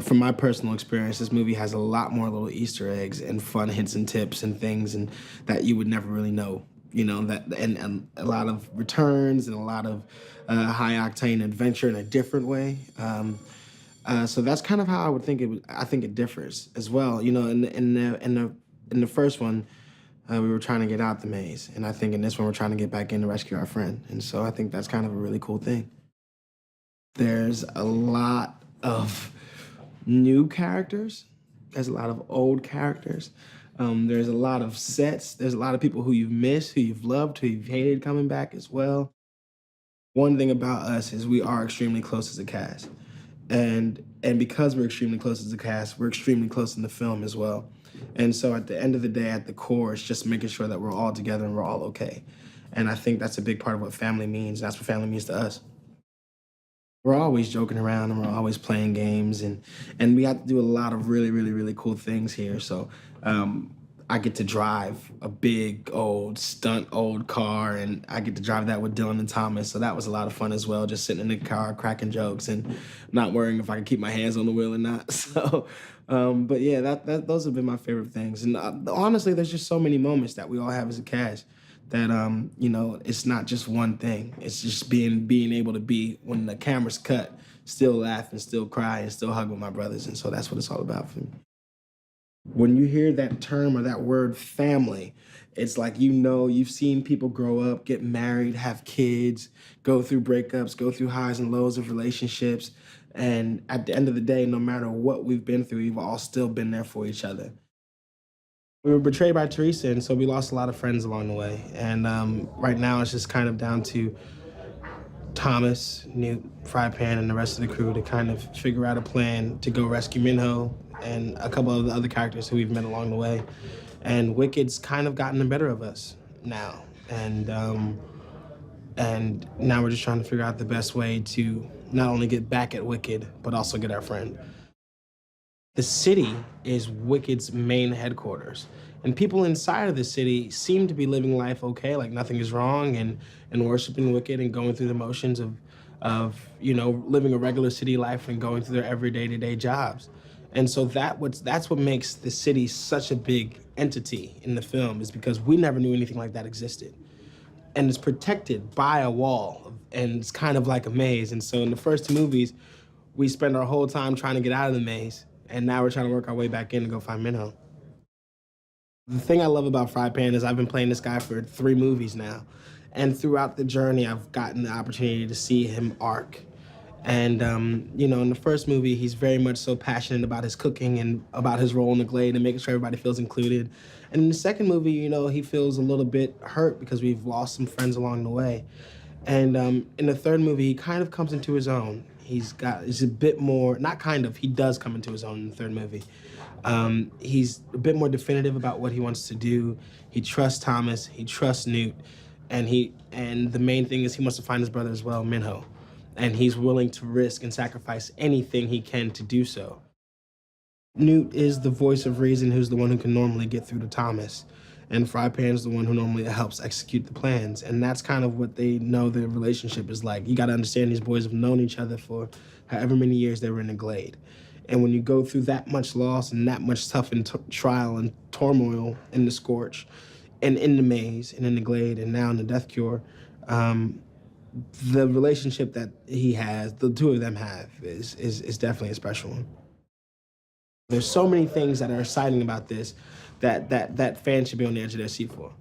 From my personal experience, this movie has a lot more little Easter eggs and fun hints and tips and things and that you would never really know. You know, that and a lot of returns and a lot of high octane adventure in a different way. So that's kind of how I would think it. I think it differs as well. You know, in the first one, we were trying to get out the maze, and I think in this one we're trying to get back in to rescue our friend. And so I think that's kind of a really cool thing. There's a lot of new characters. There's a lot of old characters. There's a lot of sets. There's a lot of people who you've missed, who you've loved, who you've hated coming back as well. One thing about us is we are extremely close as a cast. And because we're extremely close as a cast, we're extremely close in the film as well. And so at the end of the day, at the core, it's just making sure that we're all together and we're all okay. And I think that's a big part of what family means. That's what family means to us. We're always joking around and we're always playing games and we have to do a lot of really, really, really cool things here. So I get to drive a big old car and I get to drive that with Dylan and Thomas. So that was a lot of fun as well, just sitting in the car, cracking jokes and not worrying if I can keep my hands on the wheel or not. So, but yeah, those have been my favorite things. And honestly, there's just so many moments that we all have as a cast that, you know, it's not just one thing. It's just being able to be, when the camera's cut, still laugh and still cry and still hug with my brothers. And so that's what it's all about for me. When you hear that term or that word family, it's like, you know, you've seen people grow up, get married, have kids, go through breakups, go through highs and lows of relationships. And at the end of the day, no matter what we've been through, we've all still been there for each other. We were betrayed by Teresa, and so we lost a lot of friends along the way. And right now it's just kind of down to Thomas, Newt, Frypan, and the rest of the crew to kind of figure out a plan to go rescue Minho and a couple of the other characters who we've met along the way. And Wicked's kind of gotten the better of us now. And now we're just trying to figure out the best way to not only get back at Wicked, but also get our friend. The city is Wicked's main headquarters. And people inside of the city seem to be living life okay, like nothing is wrong, and worshiping Wicked and going through the motions of you know, living a regular city life and going through their everyday to-day jobs. And so that's what makes the city such a big entity in the film, is because we never knew anything like that existed. And it's protected by a wall, and it's kind of like a maze. And so in the first two movies, we spend our whole time trying to get out of the maze, and now we're trying to work our way back in to go find Minho. The thing I love about Frypan is I've been playing this guy for 3 movies now. And throughout the journey, I've gotten the opportunity to see him arc. And, you know, in the first movie, he's very much so passionate about his cooking and about his role in the Glade and making sure everybody feels included. And in the second movie, you know, he feels a little bit hurt because we've lost some friends along the way. And in the third movie, he kind of comes into his own. He's a bit more, not kind of, he does come into his own in the third movie. He's a bit more definitive about what he wants to do. He trusts Thomas, he trusts Newt, and the main thing is he wants to find his brother as well, Minho. And he's willing to risk and sacrifice anything he can to do so. Newt is the voice of reason, who's the one who can normally get through to Thomas. And Frypan's the one who normally helps execute the plans. And that's kind of what they know their relationship is like. You gotta understand these boys have known each other for however many years they were in the Glade. And when you go through that much loss and that much tough trial and turmoil in the Scorch, and in the maze, and in the Glade, and now in the Death Cure, the relationship that he has, the two of them have, is definitely a special one. There's so many things that are exciting about this that fans should be on the edge of their seat for.